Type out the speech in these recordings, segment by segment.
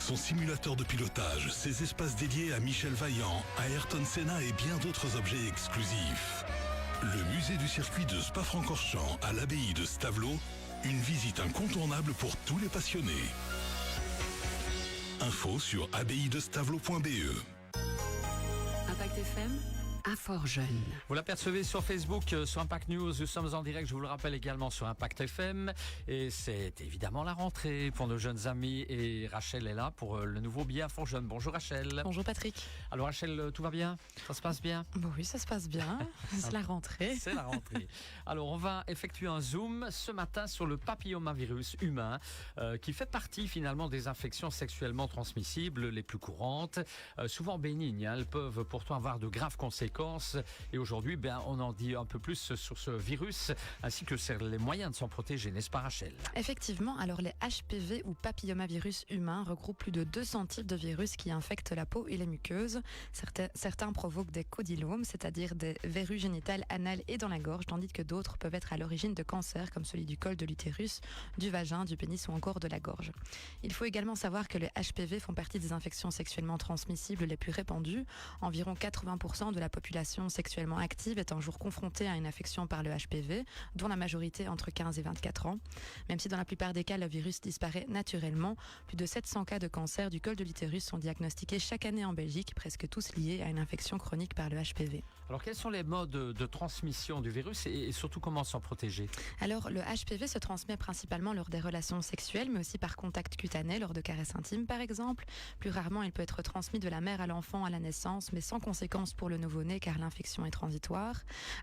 son simulateur de pilotage, ses espaces dédiés à Michel Vaillant, à Ayrton Senna et bien d'autres objets exclusifs. Le musée du circuit de Spa-Francorchamps à l'abbaye de Stavelot, une visite incontournable pour tous les passionnés. Info sur abbaye-de-stavelot.be. Impact FM à Fort-Jeune. Vous l'apercevez sur Facebook, sur Impact News. Nous sommes en direct, je vous le rappelle également sur Impact FM. Et c'est évidemment la rentrée pour nos jeunes amis. Et Rachel est là pour le nouveau billet à Fort-Jeune. Bonjour Rachel. Bonjour Patrick. Alors Rachel, tout va bien? Ça se passe bien? Bon, oui, ça se passe bien. C'est la rentrée. C'est la rentrée. Alors on va effectuer un zoom ce matin sur le papillomavirus humain qui fait partie finalement des infections sexuellement transmissibles les plus courantes. Souvent bénignes, elles peuvent pourtant avoir de graves conséquences. Et aujourd'hui, on en dit un peu plus sur ce virus, ainsi que sur les moyens de s'en protéger, n'est-ce pas Rachel? Effectivement, alors les HPV ou papillomavirus humains regroupent plus de 200 types de virus qui infectent la peau et les muqueuses. Certains provoquent des codilomes, c'est-à-dire des verrues génitales anales et dans la gorge, tandis que d'autres peuvent être à l'origine de cancers comme celui du col de l'utérus, du vagin, du pénis ou encore de la gorge. Il faut également savoir que les HPV font partie des infections sexuellement transmissibles les plus répandues. Environ 80% de la population sexuellement active est un jour confrontée à une infection par le HPV, dont la majorité entre 15 et 24 ans. Même si dans la plupart des cas, le virus disparaît naturellement, plus de 700 cas de cancer du col de l'utérus sont diagnostiqués chaque année en Belgique, presque tous liés à une infection chronique par le HPV. Alors quels sont les modes de transmission du virus et surtout comment s'en protéger? Alors le HPV se transmet principalement lors des relations sexuelles, mais aussi par contact cutané, lors de caresses intimes par exemple. Plus rarement, il peut être transmis de la mère à l'enfant à la naissance, mais sans conséquence pour le nouveau-né car l'infection est transitoire.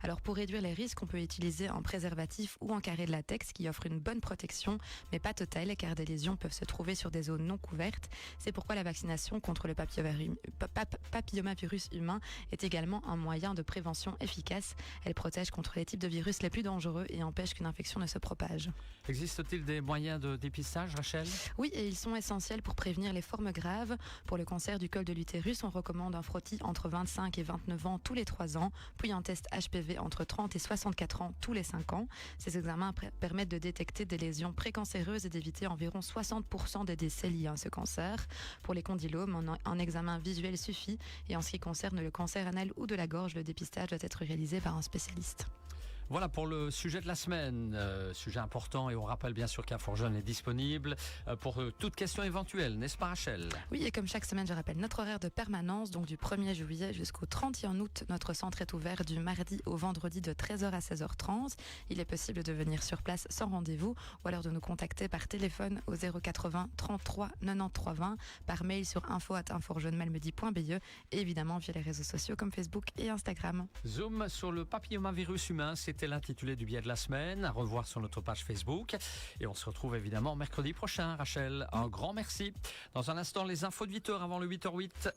Alors pour réduire les risques, on peut utiliser un préservatif ou un carré de latex qui offre une bonne protection, mais pas totale car des lésions peuvent se trouver sur des zones non couvertes. C'est pourquoi la vaccination contre le papillomavirus humain est également un moyen de prévention efficace. Elle protège contre les types de virus les plus dangereux et empêche qu'une infection ne se propage. Existe-t-il des moyens de dépistage, Rachel? Oui, et ils sont essentiels pour prévenir les formes graves. Pour le cancer du col de l'utérus, on recommande un frottis entre 25 et 29 ans tous les 3 ans, puis un test HPV entre 30 et 64 ans tous les 5 ans. Ces examens permettent de détecter des lésions précancéreuses et d'éviter environ 60% des décès liés à ce cancer. Pour les condylomes, un examen visuel suffit et en ce qui concerne le cancer anal ou de la gorge, le dépistage doit être réalisé par un spécialiste. Voilà pour le sujet de la semaine, sujet important et on rappelle bien sûr qu'un Fort-Jeune est disponible pour toute question éventuelle, n'est-ce pas Rachel? Oui, et comme chaque semaine, je rappelle notre horaire de permanence, donc du 1er juillet jusqu'au 31 août, notre centre est ouvert du mardi au vendredi de 13h à 16h30. Il est possible de venir sur place sans rendez-vous ou alors de nous contacter par téléphone au 080 33 93 20, par mail sur info@inforjeunemalmedy.be et évidemment via les réseaux sociaux comme Facebook et Instagram. Zoom sur le papillomavirus humain, c'était l'intitulé du billet de la semaine, à revoir sur notre page Facebook. Et on se retrouve évidemment mercredi prochain, Rachel. Un grand merci. Dans un instant, les infos de 8h avant le 8h08.